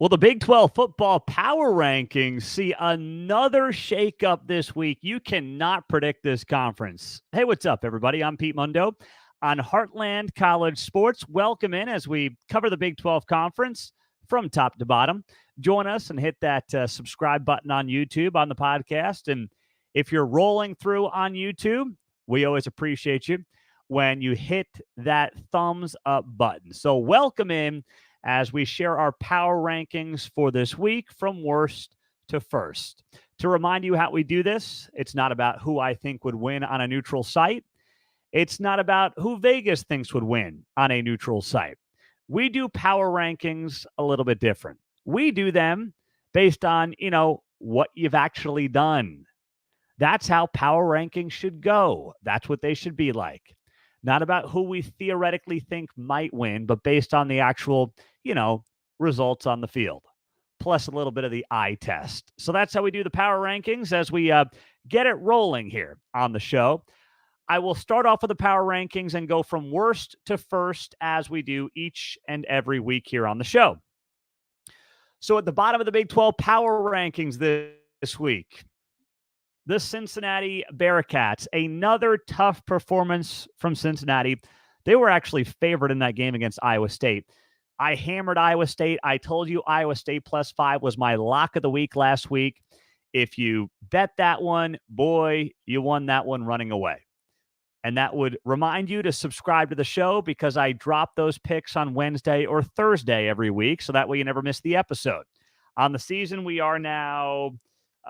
Well, the Big 12 football power rankings see another shakeup this week. You cannot predict this conference. Hey, what's up, everybody? I'm Pete Mundo on Heartland College Sports. Welcome in as we cover the Big 12 conference from top to bottom. Join us and hit that subscribe button on YouTube on the podcast. And if you're rolling through on YouTube, we always appreciate you when you hit that thumbs up button. So welcome in as we share our power rankings for this week from worst to first. To remind you how we do this, it's not about who I think would win on a neutral site. It's not about who Vegas thinks would win on a neutral site. We do power rankings a little bit different. We do them based on, what you've actually done. That's how power rankings should go. That's what they should be like. Not about who we theoretically think might win, but based on the actual, results on the field, plus a little bit of the eye test. So that's how we do the power rankings as we get it rolling here on the show. I will start off with the power rankings and go from worst to first as we do each and every week here on the show. So at the bottom of the Big 12 power rankings this week, the Cincinnati Bearcats, another tough performance from Cincinnati. They were actually favored in that game against Iowa State. I hammered Iowa State. I told you Iowa State +5 was my lock of the week last week. If you bet that one, boy, you won that one running away. And that would remind you to subscribe to the show because I drop those picks on Wednesday or Thursday every week, so that way you never miss the episode. On the season, we are now,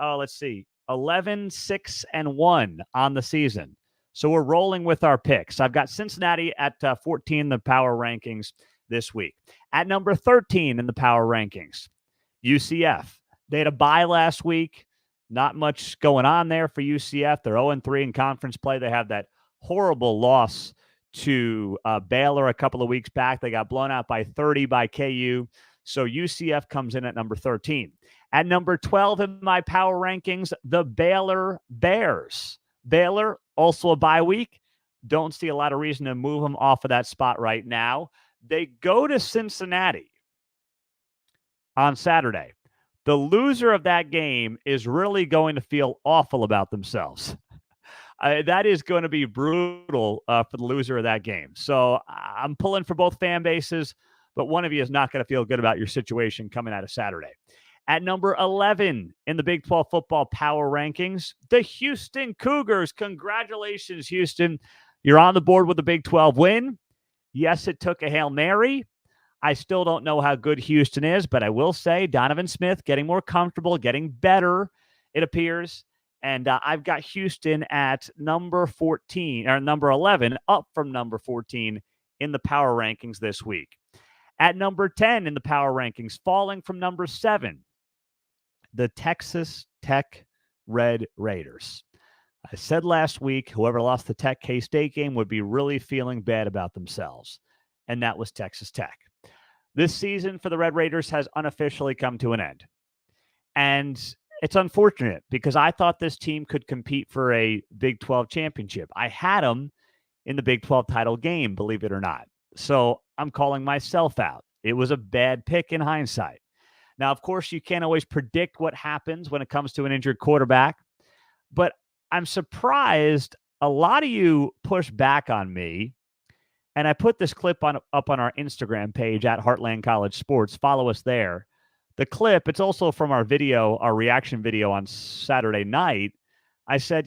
11, 6, and 1 on the season. So we're rolling with our picks. I've got Cincinnati at 14 in the power rankings this week. At number 13 in the power rankings, UCF. They had a bye last week. Not much going on there for UCF. They're 0-3 in conference play. They have that horrible loss to Baylor a couple of weeks back. They got blown out by 30 by KU. So UCF comes in at number 13. At number 12 in my power rankings, the Baylor Bears. Baylor, also a bye week. Don't see a lot of reason to move them off of that spot right now. They go to Cincinnati on Saturday. The loser of that game is really going to feel awful about themselves. That is going to be brutal for the loser of that game. So I'm pulling for both fan bases, but one of you is not going to feel good about your situation coming out of Saturday. At number 11 in the Big 12 football power rankings, the Houston Cougars. Congratulations, Houston. You're on the board with the Big 12 win. Yes, it took a Hail Mary. I still don't know how good Houston is, but I will say Donovan Smith getting more comfortable, getting better, it appears. And I've got Houston at number 14 or number 11, up from number 14 in the power rankings this week. At number 10 in the power rankings, falling from number 7, the Texas Tech Red Raiders. I said last week, whoever lost the Tech K-State game would be really feeling bad about themselves. And that was Texas Tech. This season for the Red Raiders has unofficially come to an end. And it's unfortunate because I thought this team could compete for a Big 12 championship. I had them in the Big 12 title game, believe it or not. So I'm calling myself out. It was a bad pick in hindsight. Now, of course, you can't always predict what happens when it comes to an injured quarterback, but I'm surprised a lot of you push back on me, and I put this clip up on our Instagram page at Heartland College Sports. Follow us there. The clip, it's also from our video, our reaction video on Saturday night. I said,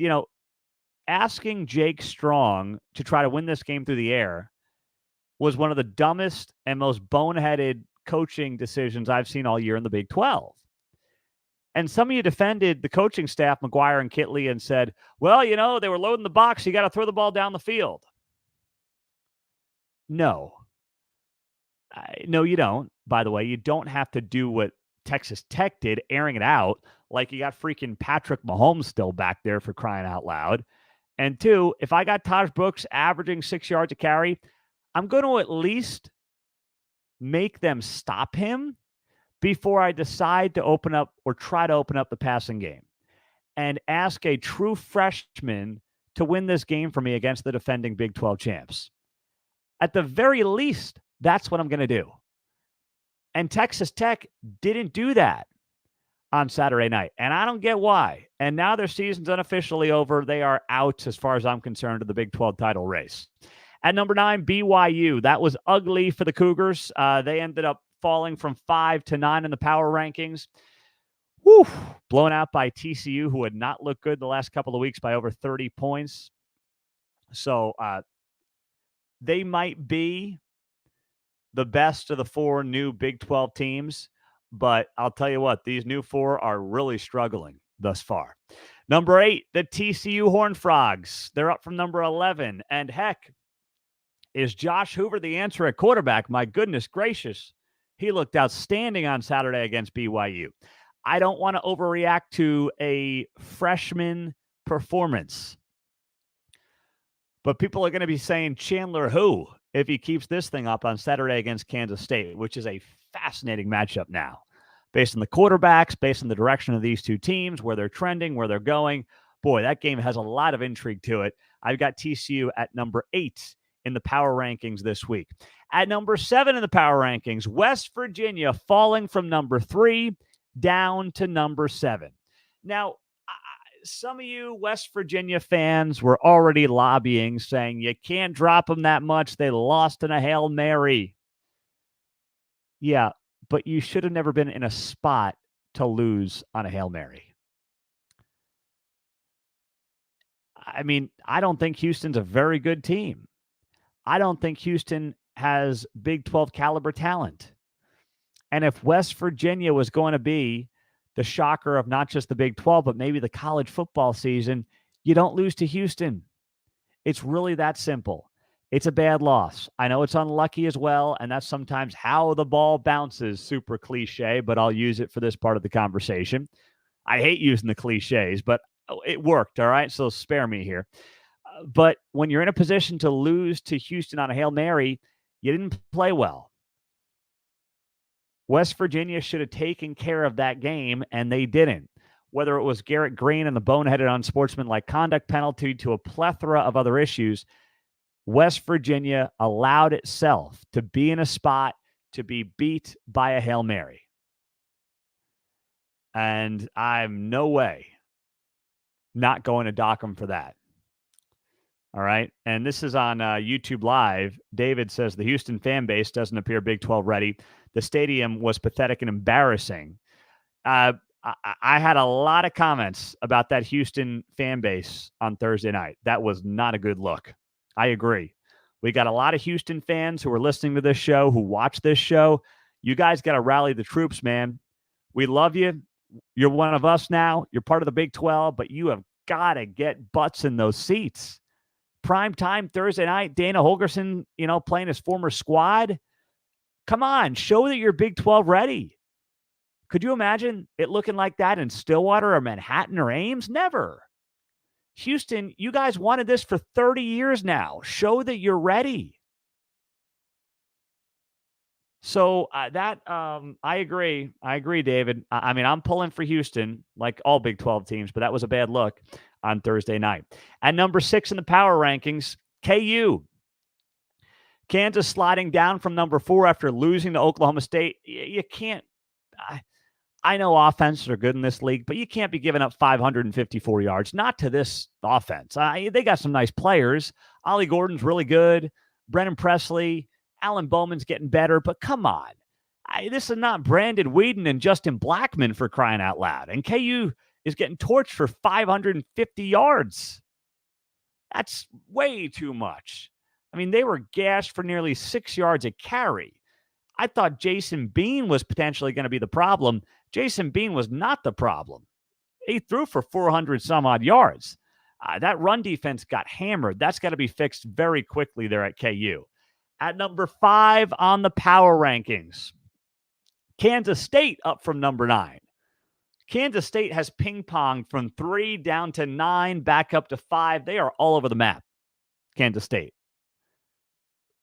asking Jake Strong to try to win this game through the air was one of the dumbest and most boneheaded coaching decisions I've seen all year in the Big 12. And some of you defended the coaching staff, McGuire and Kitley, and said, well, they were loading the box. You got to throw the ball down the field. No. No, you don't. By the way, you don't have to do what Texas Tech did, airing it out like you got freaking Patrick Mahomes still back there for crying out loud. And 2, if I got Taj Brooks averaging 6 yards a carry, I'm going to at least make them stop him before I decide to open up or try to open up the passing game and ask a true freshman to win this game for me against the defending Big 12 champs. At the very least, that's what I'm going to do. And Texas Tech didn't do that on Saturday night, and I don't get why. And now their season's unofficially over. They are out, as far as I'm concerned, of the Big 12 title race. At number 9, BYU. That was ugly for the Cougars. They ended up falling from 5 to 9 in the power rankings. Whew, blown out by TCU, who had not looked good the last couple of weeks by over 30 points. So they might be the best of the 4 new Big 12 teams. But I'll tell you what, these new 4 are really struggling thus far. Number 8, the TCU Horned Frogs. They're up from number 11. And heck, is Josh Hoover the answer at quarterback? My goodness gracious. He looked outstanding on Saturday against BYU. I don't want to overreact to a freshman performance. But people are going to be saying Chandler who if he keeps this thing up on Saturday against Kansas State, which is a fascinating matchup now. Based on the quarterbacks, based on the direction of these two teams, where they're trending, where they're going. Boy, that game has a lot of intrigue to it. I've got TCU at number 8 in the power rankings this week. At number 7 in the power rankings, West Virginia falling from number 3 down to number 7. Now, some of you West Virginia fans were already lobbying, saying you can't drop them that much. They lost in a Hail Mary. Yeah, but you should have never been in a spot to lose on a Hail Mary. I mean, I don't think Houston's a very good team. I don't think Houston has Big 12 caliber talent. And if West Virginia was going to be the shocker of not just the Big 12, but maybe the college football season, you don't lose to Houston. It's really that simple. It's a bad loss. I know it's unlucky as well, and that's sometimes how the ball bounces, super cliche, but I'll use it for this part of the conversation. I hate using the cliches, but it worked, all right? So spare me here. But when you're in a position to lose to Houston on a Hail Mary, you didn't play well. West Virginia should have taken care of that game, and they didn't. Whether it was Garrett Green and the boneheaded unsportsmanlike conduct penalty to a plethora of other issues, West Virginia allowed itself to be in a spot to be beat by a Hail Mary. And I'm no way not going to dock them for that. All right. And this is on YouTube Live. David says the Houston fan base doesn't appear Big 12 ready. The stadium was pathetic and embarrassing. I had a lot of comments about that Houston fan base on Thursday night. That was not a good look. I agree. We got a lot of Houston fans who are listening to this show, who watch this show. You guys got to rally the troops, man. We love you. You're one of us now. You're part of the Big 12, but you have got to get butts in those seats. Prime time Thursday night, Dana Holgerson, playing his former squad. Come on, show that you're Big 12 ready. Could you imagine it looking like that in Stillwater or Manhattan or Ames? Never. Houston, you guys wanted this for 30 years now. Show that you're ready. So I agree. I agree, David. I mean, I'm pulling for Houston like all Big 12 teams, but that was a bad look on Thursday night. At number 6 in the power rankings, KU. Kansas sliding down from number 4 after losing to Oklahoma State. You can't. I know offenses are good in this league, but you can't be giving up 554 yards. Not to this offense. They got some nice players. Ollie Gordon's really good. Brennan Presley. Alan Bowman's getting better, but come on. This is not Brandon Whedon and Justin Blackman for crying out loud. And KU is getting torched for 550 yards. That's way too much. I mean, they were gashed for nearly 6 yards a carry. I thought Jason Bean was potentially going to be the problem. Jason Bean was not the problem. He threw for 400 some odd yards. That run defense got hammered. That's got to be fixed very quickly there at KU. At number 5 on the power rankings, Kansas State up from number 9. Kansas State has ping-ponged from 3 down to 9, back up to 5. They are all over the map, Kansas State.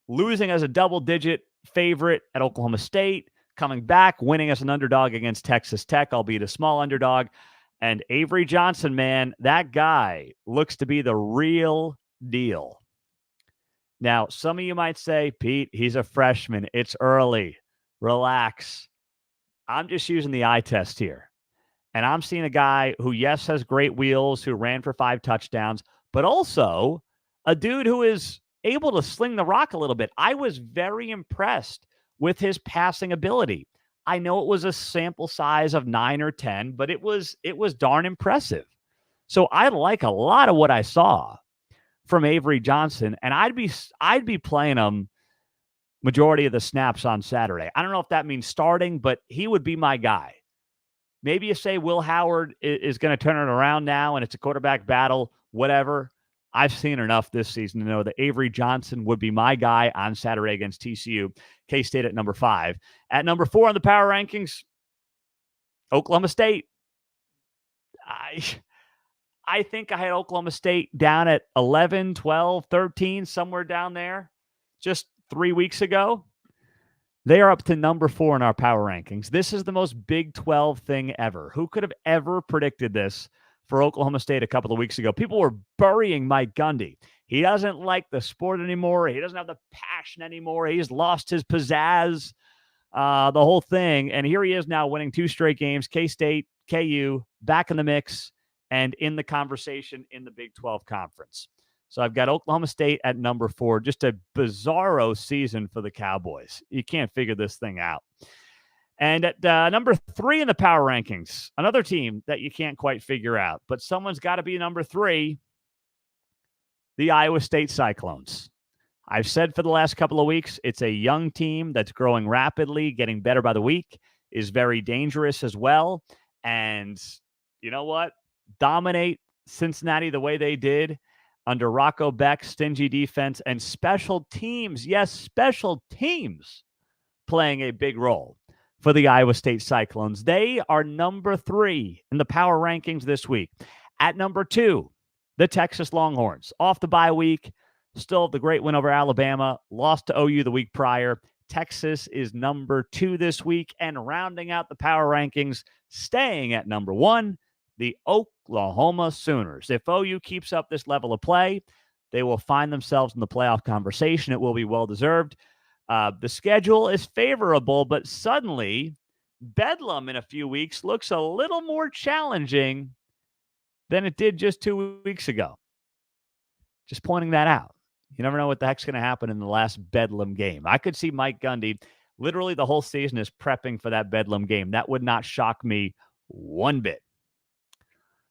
Losing as a double-digit favorite at Oklahoma State, coming back, winning as an underdog against Texas Tech, albeit a small underdog. And Avery Johnson, man, that guy looks to be the real deal. Now, some of you might say, Pete, he's a freshman. It's early. Relax. I'm just using the eye test here. And I'm seeing a guy who, yes, has great wheels, who ran for 5 touchdowns, but also a dude who is able to sling the rock a little bit. I was very impressed with his passing ability. I know it was a sample size of 9 or 10, but it was darn impressive. So I like a lot of what I saw from Avery Johnson, and I'd be playing him majority of the snaps on Saturday. I don't know if that means starting, but he would be my guy. Maybe you say Will Howard is going to turn it around now and it's a quarterback battle, whatever. I've seen enough this season to know that Avery Johnson would be my guy on Saturday against TCU. K-State at number 5. At number 4 on the power rankings, Oklahoma State. I think I had Oklahoma State down at 11, 12, 13, somewhere down there just 3 weeks ago. They are up to number 4 in our power rankings. This is the most Big 12 thing ever. Who could have ever predicted this for Oklahoma State a couple of weeks ago? People were burying Mike Gundy. He doesn't like the sport anymore. He doesn't have the passion anymore. He's lost his pizzazz, the whole thing. And here he is now winning 2 straight games. K-State, KU, back in the mix and in the conversation in the Big 12 Conference. So I've got Oklahoma State at number 4. Just a bizarro season for the Cowboys. You can't figure this thing out. And at number 3 in the power rankings, another team that you can't quite figure out, but someone's got to be number 3, the Iowa State Cyclones. I've said for the last couple of weeks, it's a young team that's growing rapidly, getting better by the week, is very dangerous as well. And you know what? Dominate Cincinnati the way they did under Rocco Beck's stingy defense and special teams. Yes, special teams playing a big role for the Iowa State Cyclones. They are number 3 in the power rankings this week. At number 2, the Texas Longhorns. Off the bye week, still have the great win over Alabama, lost to OU the week prior. Texas is number 2 this week, and rounding out the power rankings, staying at number 1, the Oklahoma Sooners. If OU keeps up this level of play, they will find themselves in the playoff conversation. It will be well-deserved. The schedule is favorable, but suddenly Bedlam in a few weeks looks a little more challenging than it did just 2 weeks ago. Just pointing that out. You never know what the heck's going to happen in the last Bedlam game. I could see Mike Gundy, literally the whole season is prepping for that Bedlam game. That would not shock me one bit.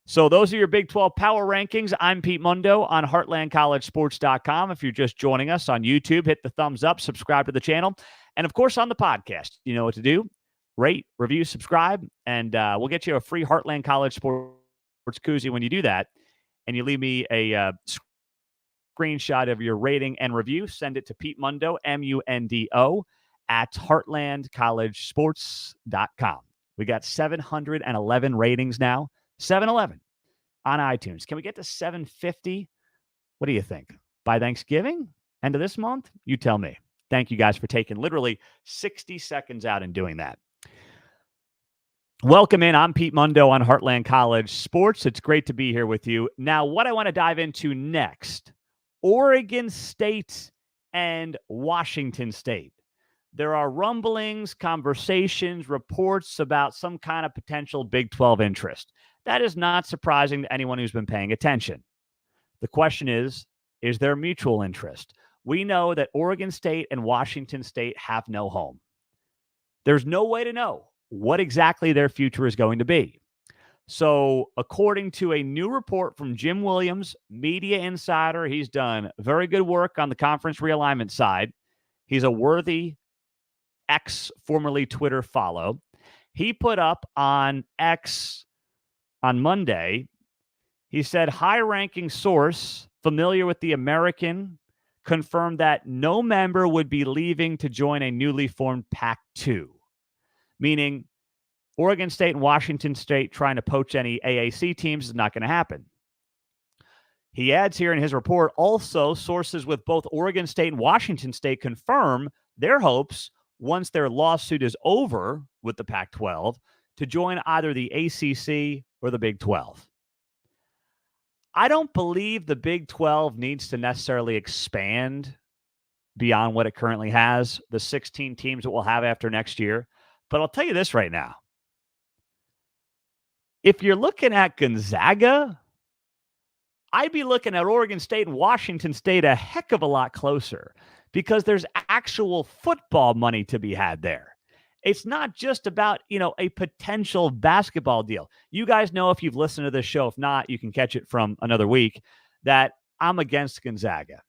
So those are your Big 12 power rankings. I'm Pete Mundo on HeartlandCollegeSports.com. If you're just joining us on YouTube, hit the thumbs up, subscribe to the channel. And, of course, on the podcast, you know what to do. Rate, review, subscribe, and we'll get you a free Heartland College Sports koozie when you do that. And you leave me a screenshot of your rating and review. Send it to Pete Mundo, MUNDO, at HeartlandCollegeSports.com. We got 711 ratings now. 711 on iTunes. Can we get to 750? What do you think? By Thanksgiving? End of this month? You tell me. Thank you guys for taking literally 60 seconds out and doing that. Welcome in. I'm Pete Mundo on Heartland College Sports. It's great to be here with you. Now, what I want to dive into next, Oregon State and Washington State. There are rumblings, conversations, reports about some kind of potential Big 12 interest. That is not surprising to anyone who's been paying attention. The question is there mutual interest? We know that Oregon State and Washington State have no home. There's no way to know what exactly their future is going to be. So according to a new report from Jim Williams, media insider, he's done very good work on the conference realignment side. He's a worthy X, formerly Twitter, follow. He put up on X on Monday, he said, high-ranking source familiar with the American confirmed that no member would be leaving to join a newly formed Pac-2, meaning Oregon State and Washington State trying to poach any AAC teams is not going to happen. He adds here in his report, also sources with both Oregon State and Washington State confirm their hopes once their lawsuit is over with the Pac-12 to join either the ACC or the Big 12. I don't believe the Big 12 needs to necessarily expand beyond what it currently has, the 16 teams it will have after next year. But I'll tell you this right now. If you're looking at Gonzaga, I'd be looking at Oregon State and Washington State a heck of a lot closer because there's actual football money to be had there. It's not just about, a potential basketball deal. You guys know, if you've listened to this show, if not, you can catch it from another week, that I'm against Gonzaga.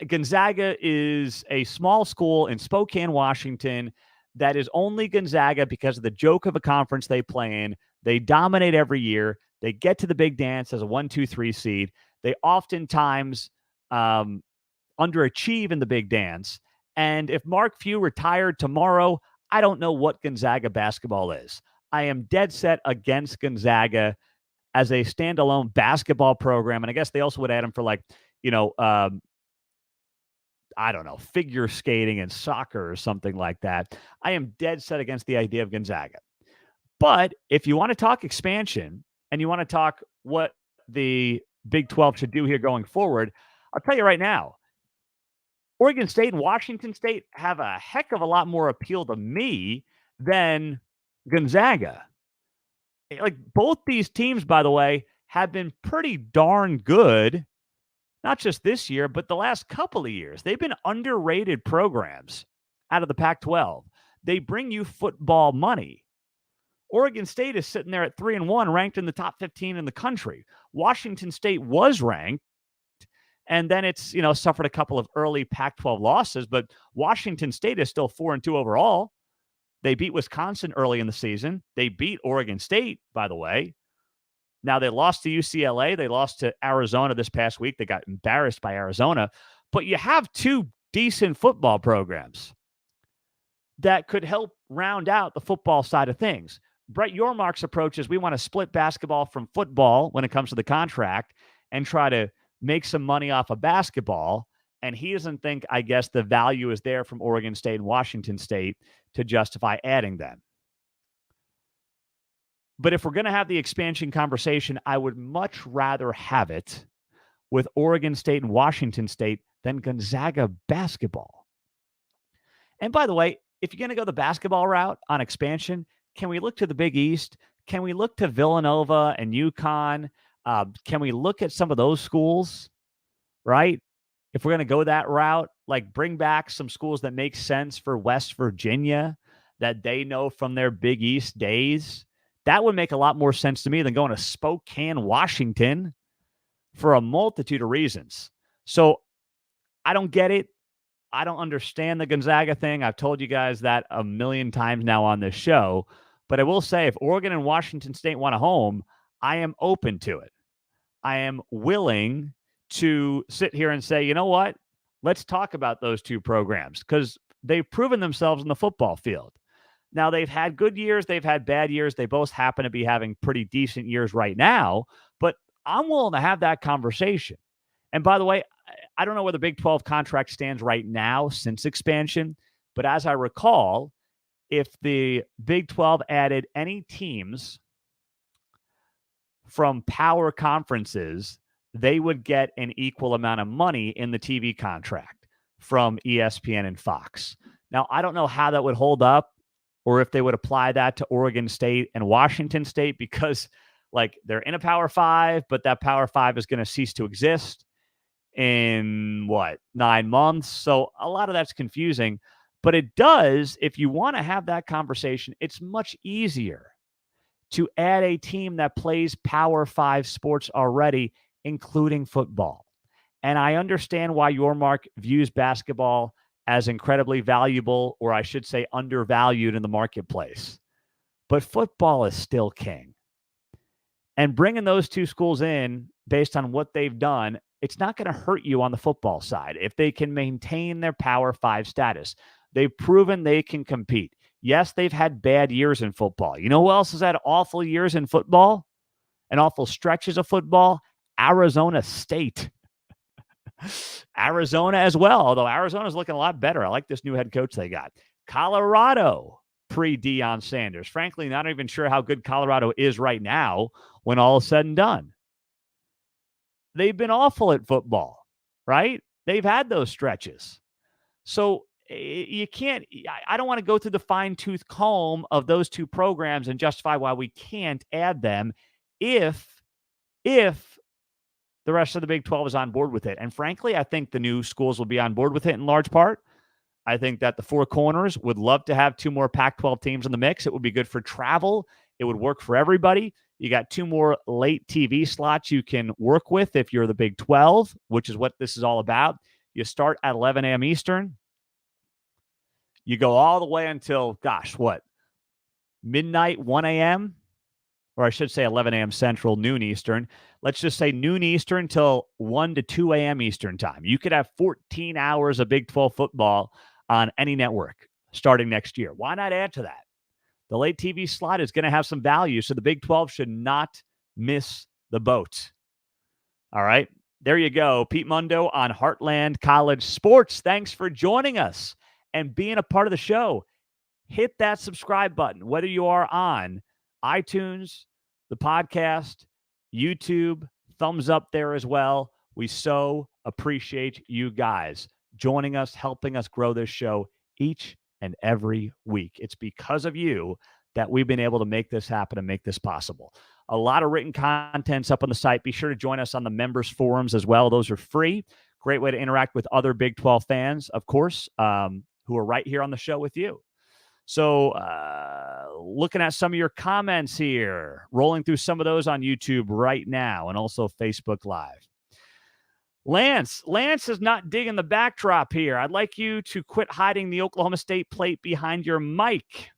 Gonzaga is a small school in Spokane, Washington, that is only Gonzaga because of the joke of a conference they play in. They dominate every year. They get to the big dance as a 1, 2, 3 seed. They oftentimes underachieve in the big dance. And if Mark Few retired tomorrow, I don't know what Gonzaga basketball is. I am dead set against Gonzaga as a standalone basketball program. And I guess they also would add them for I don't know, figure skating and soccer or something like that. I am dead set against the idea of Gonzaga. But if you want to talk expansion and you want to talk what the Big 12 should do here going forward, I'll tell you right now, Oregon State and Washington State have a heck of a lot more appeal to me than Gonzaga. Like, both these teams, by the way, have been pretty darn good, not just this year, but the last couple of years. They've been underrated programs out of the Pac-12. They bring you football money. Oregon State is sitting there at 3-1, ranked in the top 15 in the country. Washington State was ranked, and then it's, suffered a couple of early Pac-12 losses, but Washington State is still 4-2 overall. They beat Wisconsin early in the season. They beat Oregon State, by the way. Now, they lost to UCLA. They lost to Arizona this past week. They got embarrassed by Arizona. But you have two decent football programs that could help round out the football side of things. Brett Yormark's approach is we want to split basketball from football when it comes to the contract and try to make some money off of basketball. And he doesn't think, I guess, the value is there from Oregon State and Washington State to justify adding them. But if we're going to have the expansion conversation, I would much rather have it with Oregon State and Washington State than Gonzaga basketball. And by the way, if you're going to go the basketball route on expansion, can we look to the Big East? Can we look to Villanova and UConn? Can we look at some of those schools, right? If we're going to go that route, like bring back some schools that make sense for West Virginia that they know from their Big East days, that would make a lot more sense to me than going to Spokane, Washington, for a multitude of reasons. So I don't get it. I don't understand the Gonzaga thing. I've told you guys that a million times now on this show. But I will say, if Oregon and Washington State want a home, I am open to it. I am willing to sit here and say, you know what? Let's talk about those two programs because they've proven themselves in the football field. Now, they've had good years. They've had bad years. They both happen to be having pretty decent years right now. But I'm willing to have that conversation. And by the way, I don't know where the Big 12 contract stands right now since expansion. But as I recall, if the Big 12 added any teams from power conferences, they would get an equal amount of money in the TV contract from ESPN and Fox. Now, I don't know how that would hold up or if they would apply that to Oregon State and Washington State because, they're in a Power 5, but that Power 5 is going to cease to exist in, 9 months? So a lot of that's confusing. But it does, if you want to have that conversation, it's much easier to add a team that plays Power 5 sports already, including football. And I understand why Yormark views basketball as incredibly valuable, or I should say undervalued in the marketplace. But football is still king. And bringing those two schools in based on what they've done, it's not going to hurt you on the football side if they can maintain their Power 5 status. They've proven they can compete. Yes, they've had bad years in football. You know who else has had awful years in football and awful stretches of football? Arizona State. Arizona as well, although Arizona's looking a lot better. I like this new head coach they got. Colorado, pre-Deion Sanders. Frankly, not even sure how good Colorado is right now when all is said and done. They've been awful at football, right? They've had those stretches. So you can't, I don't want to go through the fine tooth comb of those two programs and justify why we can't add them if the rest of the Big 12 is on board with it. And frankly, I think the new schools will be on board with it in large part. I think that the Four Corners would love to have two more Pac-12 teams in the mix. It would be good for travel. It would work for everybody. You got two more late TV slots you can work with if you're the Big 12, which is what this is all about. You start at 11 a.m. Eastern. You go all the way until, midnight, 1 a.m.? Or I should say 11 a.m. Central, noon Eastern. Let's just say noon Eastern till 1 to 2 a.m. Eastern time. You could have 14 hours of Big 12 football on any network starting next year. Why not add to that? The late TV slot is going to have some value, so the Big 12 should not miss the boat. All right, there you go. Pete Mundo on Heartland College Sports. Thanks for joining us and being a part of the show. Hit that subscribe button, whether you are on iTunes, the podcast, YouTube, thumbs up there as well. We so appreciate you guys joining us, helping us grow this show each and every week. It's because of you that we've been able to make this happen and make this possible. A lot of written contents up on the site. Be sure to join us on the members forums as well. Those are free. Great way to interact with other Big 12 fans, of course, who are right here on the show with you. So looking at some of your comments here, rolling through some of those on YouTube right now and also Facebook Live. Lance is not digging the backdrop here. I'd like you to quit hiding the Oklahoma State plate behind your mic.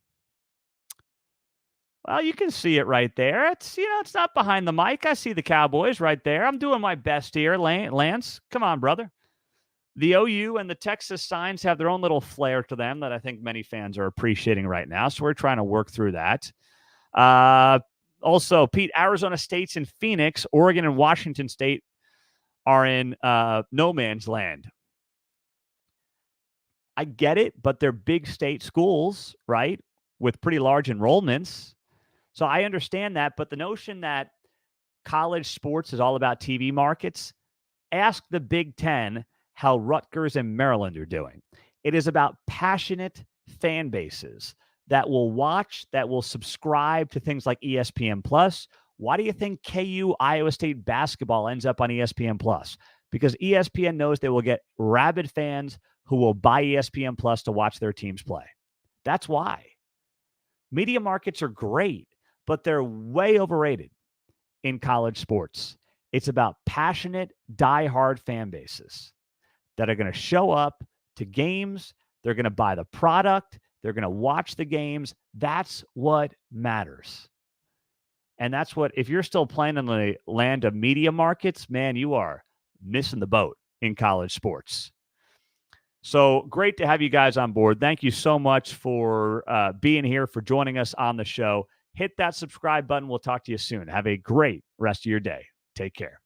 Well, you can see it right there. It's not behind the mic. I see the Cowboys right there. I'm doing my best here, Lance. Come on, brother. The OU and the Texas signs have their own little flair to them that I think many fans are appreciating right now. So we're trying to work through that. Also, Pete, Arizona State's in Phoenix. Oregon and Washington State are in no man's land. I get it, but they're big state schools, right, with pretty large enrollments. So I understand that. But the notion that college sports is all about TV markets, ask the Big Ten how Rutgers and Maryland are doing. It is about passionate fan bases that will watch, that will subscribe to things like ESPN Plus. Why do you think KU Iowa State basketball ends up on ESPN Plus? Because ESPN knows they will get rabid fans who will buy ESPN Plus to watch their teams play. That's why. Media markets are great, but they're way overrated in college sports. It's about passionate, diehard fan bases that are going to show up to games. They're going to buy the product. They're going to watch the games. That's what matters. And that's what, if you're still playing in the land of media markets, man, you are missing the boat in college sports. So great to have you guys on board. Thank you so much for being here, for joining us on the show. Hit that subscribe button. We'll talk to you soon. Have a great rest of your day. Take care.